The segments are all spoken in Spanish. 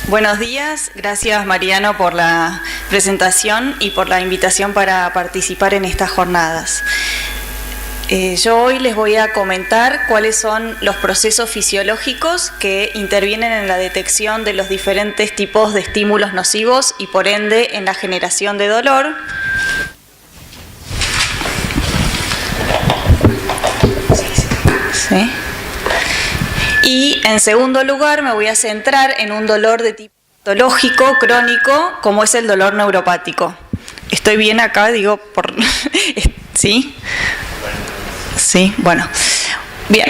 Buenos días, gracias Mariano por la presentación y por la invitación para participar en estas jornadas. Yo hoy les voy a comentar cuáles son los procesos fisiológicos que intervienen en la detección de los diferentes tipos de estímulos nocivos y por ende en la generación de dolor. ¿Sí? Y en segundo lugar me voy a centrar en un dolor de tipo patológico, crónico, como es el dolor neuropático. ¿Estoy bien acá? Digo, por... ¿Sí? Sí, bueno. Bien.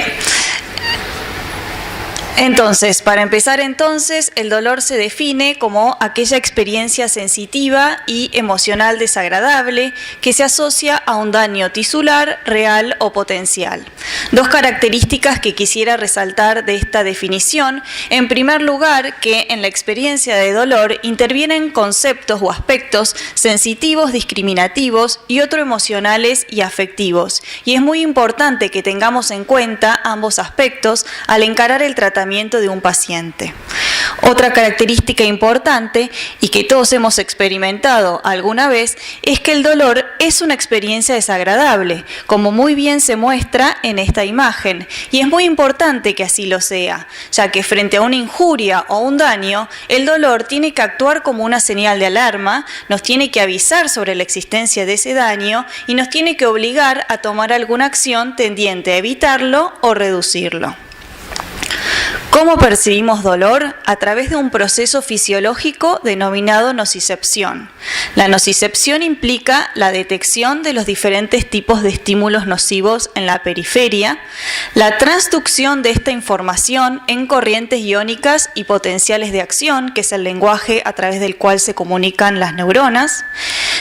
Entonces, para empezar el dolor se define como aquella experiencia sensitiva y emocional desagradable que se asocia a un daño tisular, real o potencial. Dos características que quisiera resaltar de esta definición. En primer lugar, que en la experiencia de dolor intervienen conceptos o aspectos sensitivos, discriminativos y otros emocionales y afectivos. Y es muy importante que tengamos en cuenta ambos aspectos al encarar el tratamiento de un paciente. Otra característica importante y que todos hemos experimentado alguna vez es que el dolor es una experiencia desagradable, como muy bien se muestra en esta imagen, y es muy importante que así lo sea, ya que frente a una injuria o un daño, el dolor tiene que actuar como una señal de alarma, nos tiene que avisar sobre la existencia de ese daño y nos tiene que obligar a tomar alguna acción tendiente a evitarlo o reducirlo. ¿Cómo percibimos dolor? A través de un proceso fisiológico denominado nocicepción. La nocicepción implica la detección de los diferentes tipos de estímulos nocivos en la periferia, la transducción de esta información en corrientes iónicas y potenciales de acción, que es el lenguaje a través del cual se comunican las neuronas,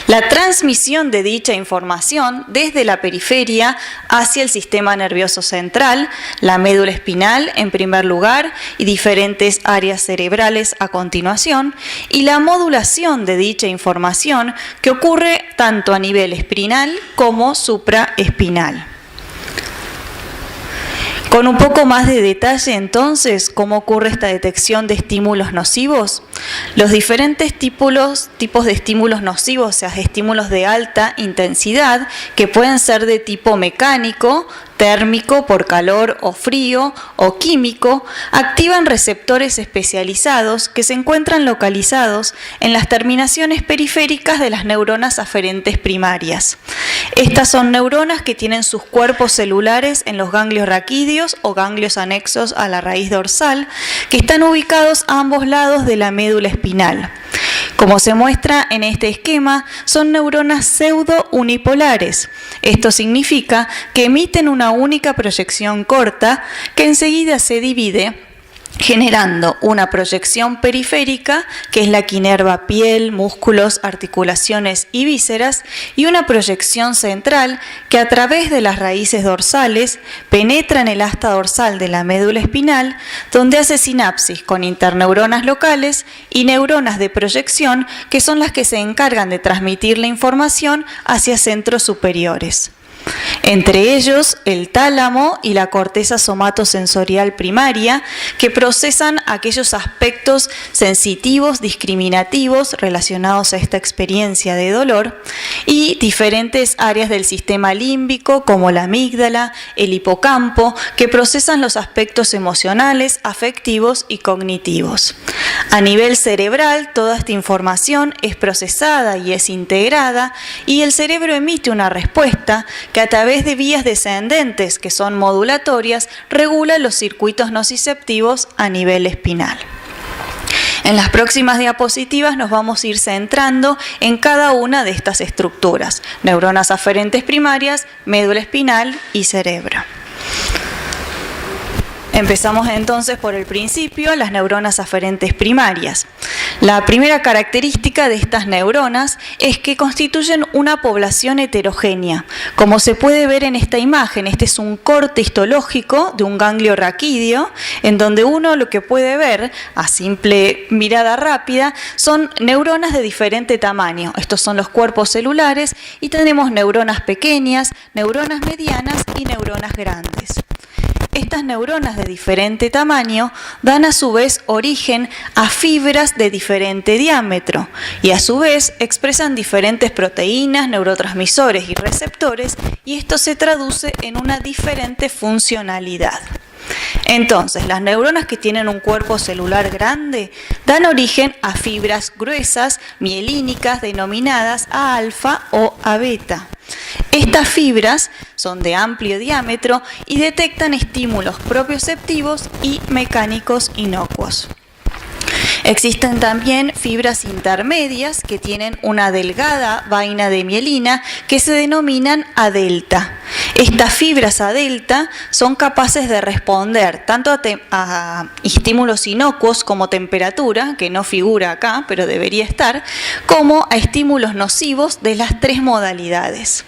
la transmisión de dicha información desde la periferia hacia el sistema nervioso central, la médula espinal en primer lugar y diferentes áreas cerebrales a continuación, y la modulación de dicha información que ocurre tanto a nivel espinal como supraespinal. Con un poco más de detalle, entonces, ¿cómo ocurre esta detección de estímulos nocivos? Los diferentes tipos de estímulos nocivos, o sea, estímulos de alta intensidad, que pueden ser de tipo mecánico, térmico por calor o frío, o químico, activan receptores especializados que se encuentran localizados en las terminaciones periféricas de las neuronas aferentes primarias. Estas son neuronas que tienen sus cuerpos celulares en los ganglios raquídeos o ganglios anexos a la raíz dorsal, que están ubicados a ambos lados de la médula espinal. Como se muestra en este esquema, son neuronas pseudo-unipolares. Esto significa que emiten una única proyección corta que enseguida se divide, generando una proyección periférica, que es la que inerva piel, músculos, articulaciones y vísceras, y una proyección central que a través de las raíces dorsales penetra en el asta dorsal de la médula espinal, donde hace sinapsis con interneuronas locales y neuronas de proyección, que son las que se encargan de transmitir la información hacia centros superiores. Entre ellos el tálamo y la corteza somatosensorial primaria, que procesan aquellos aspectos sensitivos, discriminativos relacionados a esta experiencia de dolor, y diferentes áreas del sistema límbico como la amígdala, el hipocampo, que procesan los aspectos emocionales, afectivos y cognitivos. A nivel cerebral, toda esta información es procesada y es integrada, y el cerebro emite una respuesta que a través de vías descendentes, que son modulatorias, regula los circuitos nociceptivos a nivel espinal. En las próximas diapositivas nos vamos a ir centrando en cada una de estas estructuras: neuronas aferentes primarias, médula espinal y cerebro. Empezamos entonces por el principio, las neuronas aferentes primarias. La primera característica de estas neuronas es que constituyen una población heterogénea. Como se puede ver en esta imagen, este es un corte histológico de un ganglio raquídeo, en donde uno lo que puede ver a simple mirada rápida son neuronas de diferente tamaño. Estos son los cuerpos celulares y tenemos neuronas pequeñas, neuronas medianas y neuronas grandes. estas neuronas de diferente tamaño dan a su vez origen a fibras de diferente diámetro y a su vez expresan diferentes proteínas, neurotransmisores y receptores, y esto se traduce en una diferente funcionalidad. Entonces, las neuronas que tienen un cuerpo celular grande dan origen a fibras gruesas, mielínicas, denominadas A alfa o A beta. Estas fibras son de amplio diámetro y detectan estímulos propioceptivos y mecánicos inocuos. Existen también fibras intermedias que tienen una delgada vaina de mielina que se denominan A delta. Estas fibras A delta son capaces de responder tanto a estímulos inocuos como temperatura, que no figura acá, pero debería estar, como a estímulos nocivos de las tres modalidades.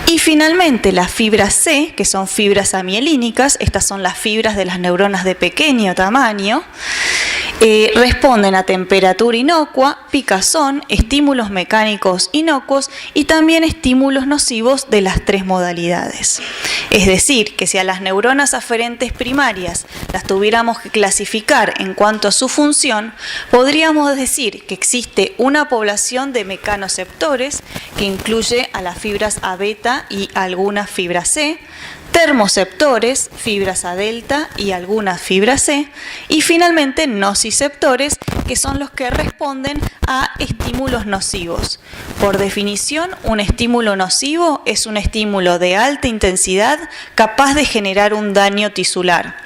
Y finalmente las fibras C, que son fibras amielínicas, estas son las fibras de las neuronas de pequeño tamaño, responden a temperatura inocua, picazón, estímulos mecánicos inocuos y también estímulos nocivos de las tres modalidades. Es decir, que si a las neuronas aferentes primarias las tuviéramos que clasificar en cuanto a su función, podríamos decir que existe una población de mecanoceptores que incluye a las fibras A beta y algunas fibras C, termoceptores, fibras A delta y algunas fibras C, y finalmente nociceptores, que son los que responden a estímulos nocivos. Por definición, un estímulo nocivo es un estímulo de alta intensidad capaz de generar un daño tisular.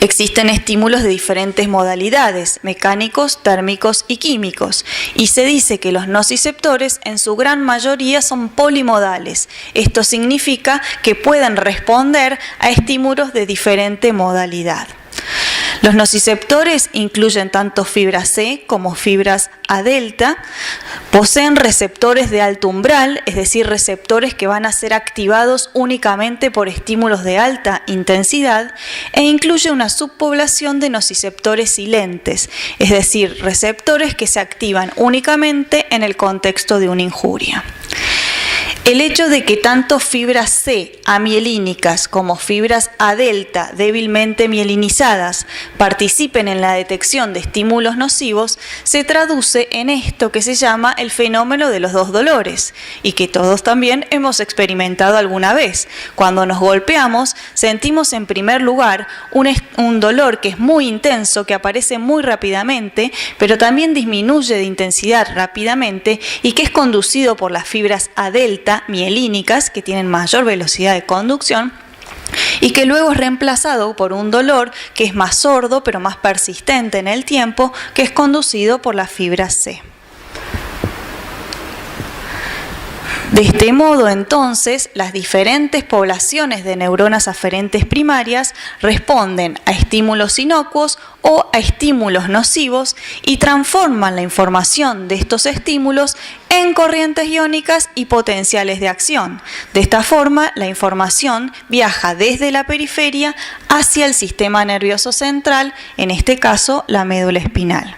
Existen estímulos de diferentes modalidades, mecánicos, térmicos y químicos, y se dice que los nociceptores en su gran mayoría son polimodales. Esto significa que pueden responder a estímulos de diferente modalidad. Los nociceptores incluyen tanto fibras C como fibras A delta, poseen receptores de alto umbral, es decir, receptores que van a ser activados únicamente por estímulos de alta intensidad, e incluye una subpoblación de nociceptores silentes, es decir, receptores que se activan únicamente en el contexto de una injuria. El hecho de que tanto fibras C amielínicas como fibras A delta débilmente mielinizadas participen en la detección de estímulos nocivos se traduce en esto que se llama el fenómeno de los dos dolores y que todos también hemos experimentado alguna vez. Cuando nos golpeamos, sentimos en primer lugar un dolor que es muy intenso, que aparece muy rápidamente, pero también disminuye de intensidad rápidamente y que es conducido por las fibras A delta mielínicas, que tienen mayor velocidad de conducción, y que luego es reemplazado por un dolor que es más sordo pero más persistente en el tiempo, que es conducido por las fibras C. De este modo, entonces, las diferentes poblaciones de neuronas aferentes primarias responden a estímulos inocuos o a estímulos nocivos y transforman la información de estos estímulos en corrientes iónicas y potenciales de acción. De esta forma, la información viaja desde la periferia hacia el sistema nervioso central, en este caso, la médula espinal.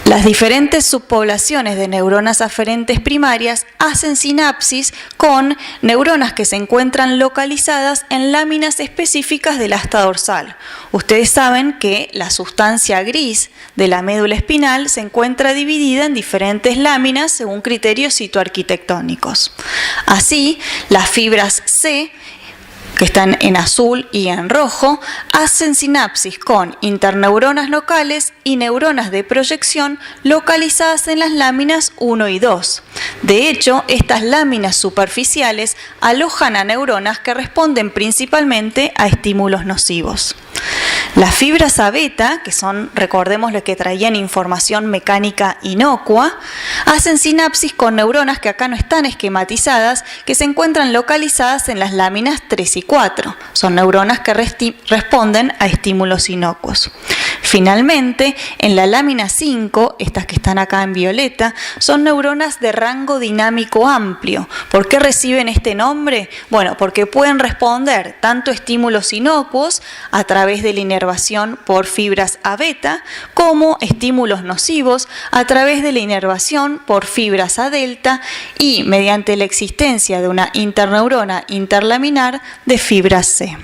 Las diferentes subpoblaciones de neuronas aferentes primarias hacen sinapsis con neuronas que se encuentran localizadas en láminas específicas del asta dorsal. Ustedes saben que la sustancia gris de la médula espinal se encuentra dividida en diferentes láminas según criterios citoarquitectónicos. Así, las fibras C, que están en azul y en rojo, hacen sinapsis con interneuronas locales y neuronas de proyección localizadas en las láminas 1 y 2. De hecho, estas láminas superficiales alojan a neuronas que responden principalmente a estímulos nocivos. Las fibras A beta, que son, recordemos, las que traían información mecánica inocua, hacen sinapsis con neuronas que acá no están esquematizadas, que se encuentran localizadas en las láminas 3 y 4. Son neuronas que responden a estímulos inocuos. Finalmente, en la lámina 5, estas que están acá en violeta, son neuronas de rango dinámico amplio. ¿Por qué reciben este nombre? Bueno, porque pueden responder tanto a estímulos inocuos a través de la inervación por fibras A-beta, como estímulos nocivos a través de la inervación por fibras A-delta y mediante la existencia de una interneurona interlaminar de fibra C.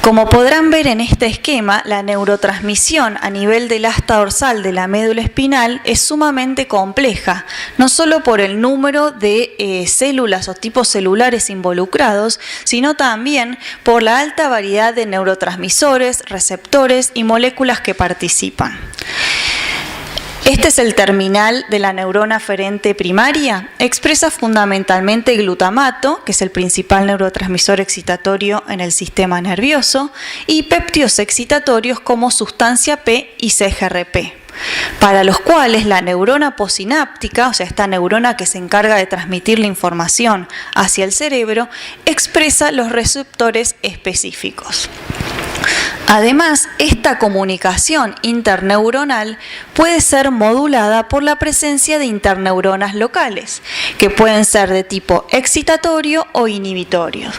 Como podrán ver en este esquema, la neurotransmisión a nivel del asta dorsal de la médula espinal es sumamente compleja, no solo por el número de células o tipos celulares involucrados, sino también por la alta variedad de neurotransmisores, receptores y moléculas que participan. Este es el terminal de la neurona aferente primaria. Expresa fundamentalmente glutamato, que es el principal neurotransmisor excitatorio en el sistema nervioso, y péptidos excitatorios como sustancia P y CGRP, para los cuales la neurona posináptica, o sea, esta neurona que se encarga de transmitir la información hacia el cerebro, expresa los receptores específicos. Además, esta comunicación interneuronal puede ser modulada por la presencia de interneuronas locales, que pueden ser de tipo excitatorio o inhibitorio.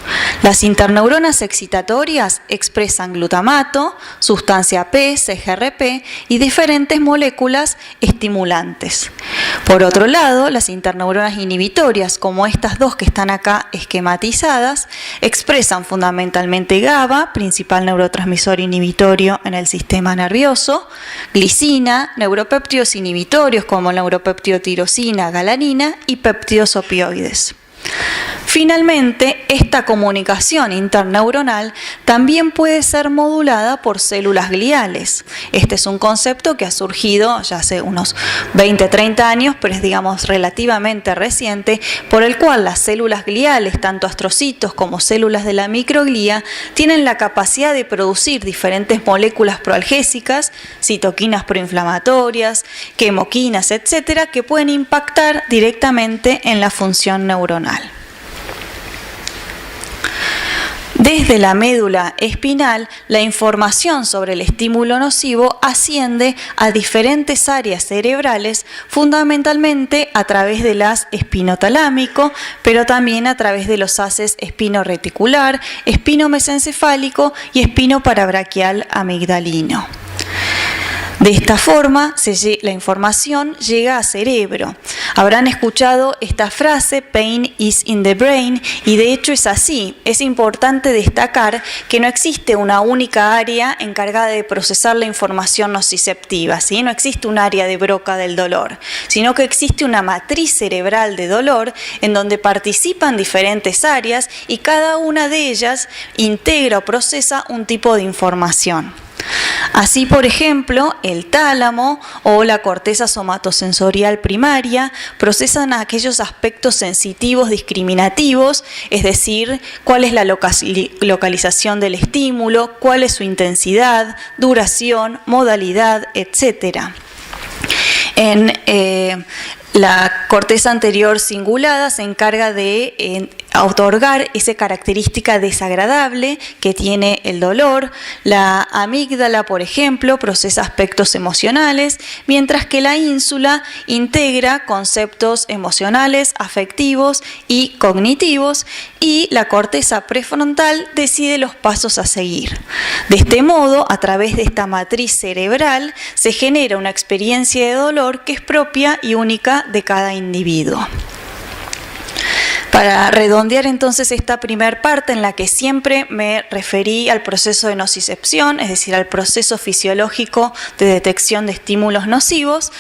Las interneuronas excitatorias expresan glutamato, sustancia P, CGRP y diferentes moléculas estimulantes. Por otro lado, las interneuronas inhibitorias, como estas dos que están acá esquematizadas, expresan fundamentalmente GABA, principal neurotransmisor inhibitorio en el sistema nervioso, glicina, neuropéptidos inhibitorios como neuropeptidotirosina, galanina y péptidos opioides. Finalmente, esta comunicación interneuronal también puede ser modulada por células gliales. Este es un concepto que ha surgido ya hace unos 20-30 años, pero es, digamos, relativamente reciente, por el cual las células gliales, tanto astrocitos como células de la microglía, tienen la capacidad de producir diferentes moléculas proalgésicas, citoquinas proinflamatorias, quemoquinas, etcétera, que pueden impactar directamente en la función neuronal. Desde la médula espinal, la información sobre el estímulo nocivo asciende a diferentes áreas cerebrales, fundamentalmente a través de las espinotalámico, pero también a través de los haces espinoreticular, espinomesencefálico y espinoparabraquial amigdalino. De esta forma, la información llega al cerebro. Habrán escuchado esta frase, pain is in the brain, y de hecho es así. Es importante destacar que no existe una única área encargada de procesar la información nociceptiva, ¿sí? No existe un área de Broca del dolor, sino que existe una matriz cerebral de dolor en donde participan diferentes áreas y cada una de ellas integra o procesa un tipo de información. Así, por ejemplo, el tálamo o la corteza somatosensorial primaria procesan aquellos aspectos sensitivos discriminativos, es decir, cuál es la localización del estímulo, cuál es su intensidad, duración, modalidad, etc. En la corteza anterior cingulada se encarga de otorgar esa característica desagradable que tiene el dolor. La amígdala, por ejemplo, procesa aspectos emocionales, mientras que la ínsula integra conceptos emocionales, afectivos y cognitivos, y la corteza prefrontal decide los pasos a seguir. De este modo, a través de esta matriz cerebral, se genera una experiencia de dolor que es propia y única de cada individuo. Para redondear entonces esta primera parte en la que siempre me referí al proceso de nocicepción, es decir, al proceso fisiológico de detección de estímulos nocivos,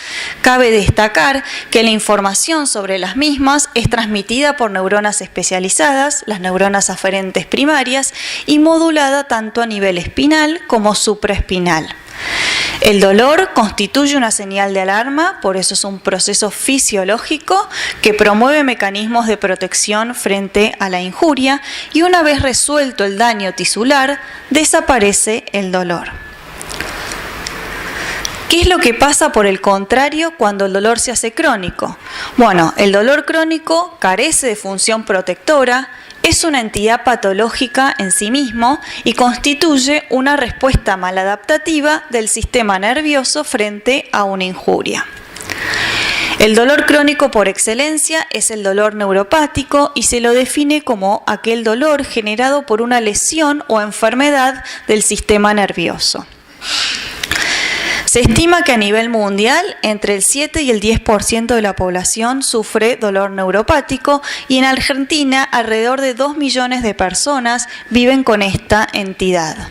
cabe destacar que la información sobre las mismas es transmitida por neuronas especializadas, las neuronas aferentes primarias, y modulada tanto a nivel espinal como supraespinal. El dolor constituye una señal de alarma, por eso es un proceso fisiológico que promueve mecanismos de protección frente a la injuria, y una vez resuelto el daño tisular, desaparece el dolor. ¿Qué es lo que pasa, por el contrario, cuando el dolor se hace crónico? Bueno, el dolor crónico carece de función protectora, es una entidad patológica en sí mismo y constituye una respuesta maladaptativa del sistema nervioso frente a una injuria. El dolor crónico por excelencia es el dolor neuropático y se lo define como aquel dolor generado por una lesión o enfermedad del sistema nervioso. Se estima que a nivel mundial entre el 7 y el 10% de la población sufre dolor neuropático y en Argentina alrededor de 2 millones de personas viven con esta entidad.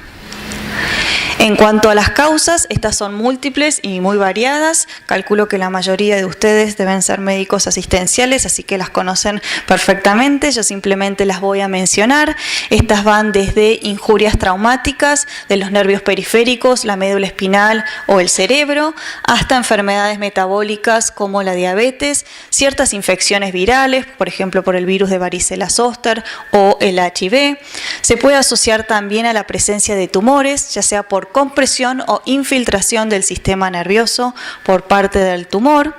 En cuanto a las causas, estas son múltiples y muy variadas. Calculo que la mayoría de ustedes deben ser médicos asistenciales, así que las conocen perfectamente. Yo simplemente las voy a mencionar. Estas van desde injurias traumáticas de los nervios periféricos, la médula espinal o el cerebro, hasta enfermedades metabólicas como la diabetes, ciertas infecciones virales, por ejemplo por el virus de varicela zoster o el HIV. Se puede asociar también a la presencia de tumores, ya sea por compresión o infiltración del sistema nervioso por parte del tumor.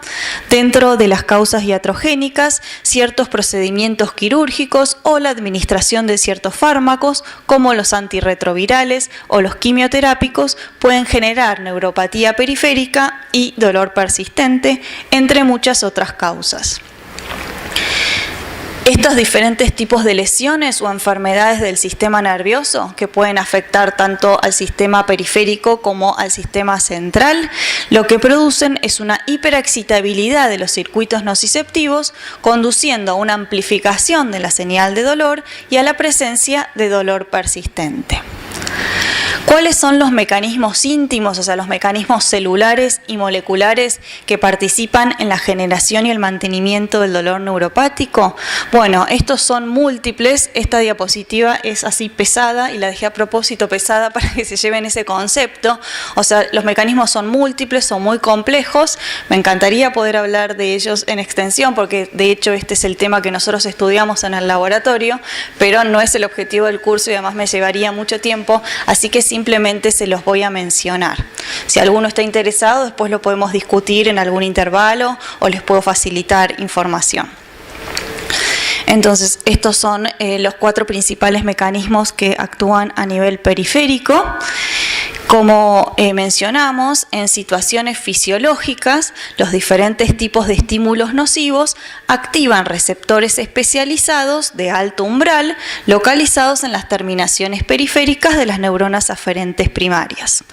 Dentro de las causas iatrogénicas, ciertos procedimientos quirúrgicos o la administración de ciertos fármacos, como los antirretrovirales o los quimioterápicos, pueden generar neuropatía periférica y dolor persistente, entre muchas otras causas. Estos diferentes tipos de lesiones o enfermedades del sistema nervioso que pueden afectar tanto al sistema periférico como al sistema central, lo que producen es una hiperexcitabilidad de los circuitos nociceptivos, conduciendo a una amplificación de la señal de dolor y a la presencia de dolor persistente. ¿Cuáles son los mecanismos íntimos, o sea, los mecanismos celulares y moleculares que participan en la generación y el mantenimiento del dolor neuropático? Bueno, estos son múltiples. Esta diapositiva es así pesada y la dejé a propósito pesada para que se lleven ese concepto. O sea, los mecanismos son múltiples, son muy complejos. Me encantaría poder hablar de ellos en extensión porque de hecho este es el tema que nosotros estudiamos en el laboratorio, pero no es el objetivo del curso y además me llevaría mucho tiempo, así que simplemente se los voy a mencionar. Si alguno está interesado, después lo podemos discutir en algún intervalo o les puedo facilitar información. Entonces, estos son los 4 principales mecanismos que actúan a nivel periférico. Como mencionamos, en situaciones fisiológicas, los diferentes tipos de estímulos nocivos activan receptores especializados de alto umbral localizados en las terminaciones periféricas de las neuronas aferentes primarias.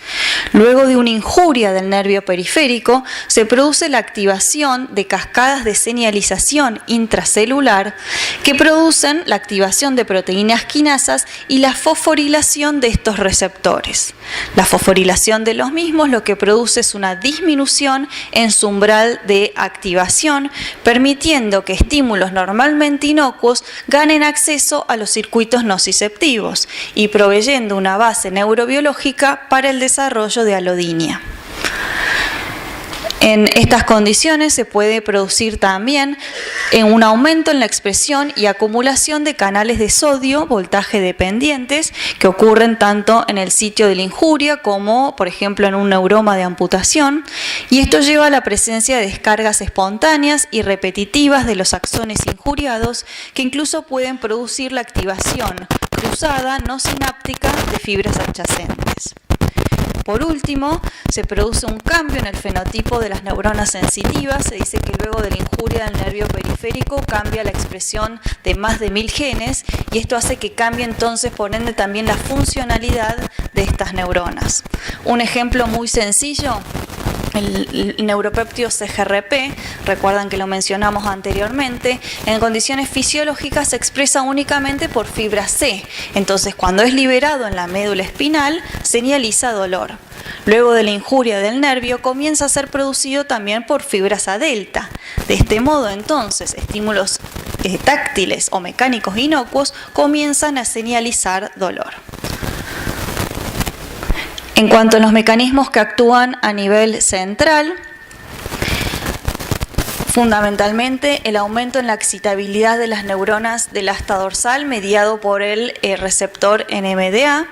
Luego de una injuria del nervio periférico, se produce la activación de cascadas de señalización intracelular que producen la activación de proteínas quinasas y la fosforilación de estos receptores. La fosforilación de los mismos lo que produce es una disminución en su umbral de activación, permitiendo que estímulos normalmente inocuos ganen acceso a los circuitos nociceptivos y proveyendo una base neurobiológica para el desarrollo de alodinia. En estas condiciones se puede producir también un aumento en la expresión y acumulación de canales de sodio voltaje dependientes que ocurren tanto en el sitio de la injuria como, por ejemplo, en un neuroma de amputación, y esto lleva a la presencia de descargas espontáneas y repetitivas de los axones injuriados que incluso pueden producir la activación cruzada no sináptica de fibras adyacentes. Por último, se produce un cambio en el fenotipo de las neuronas sensitivas. Se dice que luego de la injuria del nervio periférico cambia la expresión de más de 1000 genes y esto hace que cambie entonces, por ende, también la funcionalidad de estas neuronas. Un ejemplo muy sencillo: el neuropéptido CGRP, recuerdan que lo mencionamos anteriormente, en condiciones fisiológicas se expresa únicamente por fibra C. Entonces, cuando es liberado en la médula espinal, señaliza dolor. Luego de la injuria del nervio, comienza a ser producido también por fibras A delta. De este modo, entonces, estímulos táctiles o mecánicos inocuos comienzan a señalizar dolor. En cuanto a los mecanismos que actúan a nivel central, Fundamentalmente, el aumento en la excitabilidad de las neuronas del asta dorsal mediado por el receptor NMDA.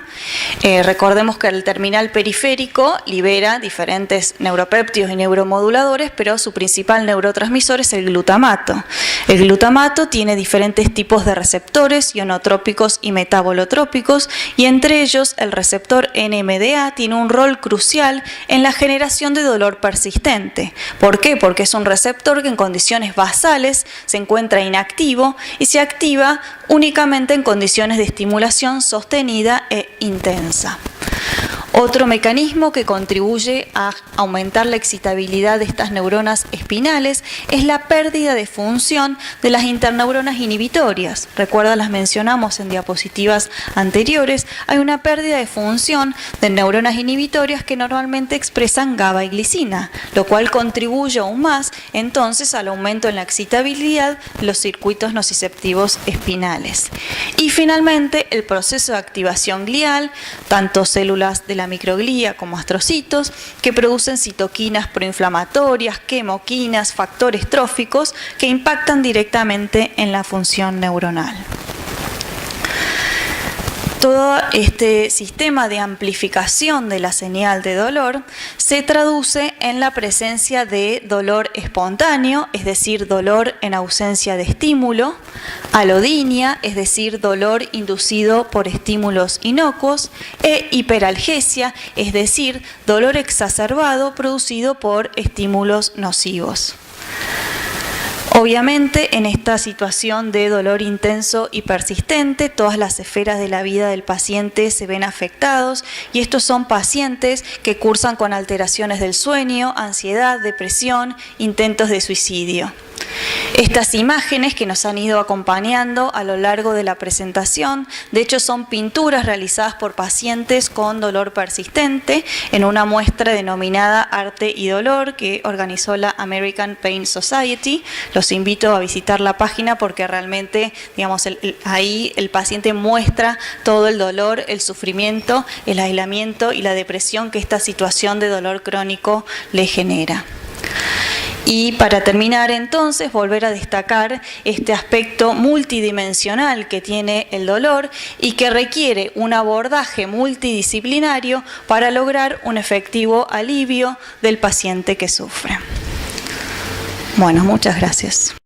Recordemos que el terminal periférico libera diferentes neuropéptidos y neuromoduladores, pero su principal neurotransmisor es el glutamato. El glutamato tiene diferentes tipos de receptores, ionotrópicos y metabolotrópicos, y entre ellos el receptor NMDA tiene un rol crucial en la generación de dolor persistente. ¿Por qué? Porque es un receptor que en condiciones basales se encuentra inactivo y se activa únicamente en condiciones de estimulación sostenida e intensa. Otro mecanismo que contribuye a aumentar la excitabilidad de estas neuronas espinales es la pérdida de función de las interneuronas inhibitorias. Recuerda, las mencionamos en diapositivas anteriores. Hay una pérdida de función de neuronas inhibitorias que normalmente expresan GABA y glicina, lo cual contribuye aún más entonces al aumento en la excitabilidad de los circuitos nociceptivos espinales. Y finalmente, el proceso de activación glial, tanto células de la microglía como astrocitos, que producen citoquinas proinflamatorias, quemoquinas, factores tróficos que impactan directamente en la función neuronal. Todo este sistema de amplificación de la señal de dolor se traduce en la presencia de dolor espontáneo, es decir, dolor en ausencia de estímulo, alodinia, es decir, dolor inducido por estímulos inocuos, e hiperalgesia, es decir, dolor exacerbado producido por estímulos nocivos. Obviamente, en esta situación de dolor intenso y persistente, todas las esferas de la vida del paciente se ven afectados, y estos son pacientes que cursan con alteraciones del sueño, ansiedad, depresión, intentos de suicidio. Estas imágenes que nos han ido acompañando a lo largo de la presentación, de hecho, son pinturas realizadas por pacientes con dolor persistente en una muestra denominada Arte y Dolor que organizó la American Pain Society. Los invito a visitar la página porque realmente, digamos, ahí el paciente muestra todo el dolor, el sufrimiento, el aislamiento y la depresión que esta situación de dolor crónico le genera. Y para terminar, entonces, volver a destacar este aspecto multidimensional que tiene el dolor y que requiere un abordaje multidisciplinario para lograr un efectivo alivio del paciente que sufre. Bueno, muchas gracias.